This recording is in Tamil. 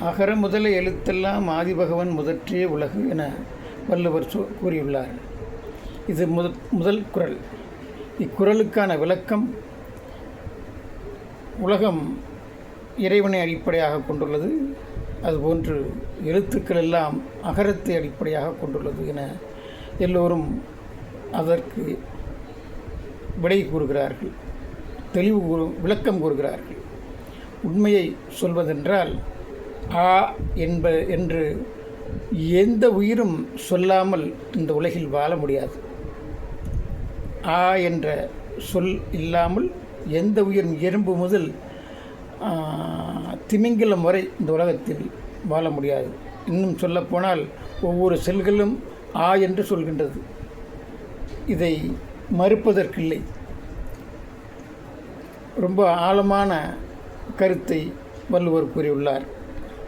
அகர முதல எழுத்தெல்லாம் ஆதிபகவன் முதற்றே உலகு என வள்ளுவர் கூறியுள்ளார். இது முதல் குறள். இக்குறளுக்கான விளக்கம், உலகம் இறைவனை அடிப்படையாக கொண்டுள்ளது, அதுபோன்று எழுத்துக்கள் எல்லாம் அகரத்தை அடிப்படையாக கொண்டுள்ளது என எல்லோரும் அதற்கு விடை கூறுகிறார்கள், விளக்கம் கூறுகிறார்கள். உண்மையை சொல்வதென்றால் ஆ என்று எந்த உயிரும் சொல்லாமல் இந்த உலகில் வாழ முடியாது. ஆ என்ற சொல் இல்லாமல் எந்த உயிரும் எறும்பு முதல் திமிங்கிலம் வரை இந்த உலகத்தில் வாழ முடியாது. இன்னும் சொல்லப்போனால் ஒவ்வொரு செல்களும் ஆ என்று சொல்கின்றது. இதை மறுப்பதற்கில்லை. ரொம்ப ஆழமான கருத்தை வள்ளுவர் கூறியுள்ளார்.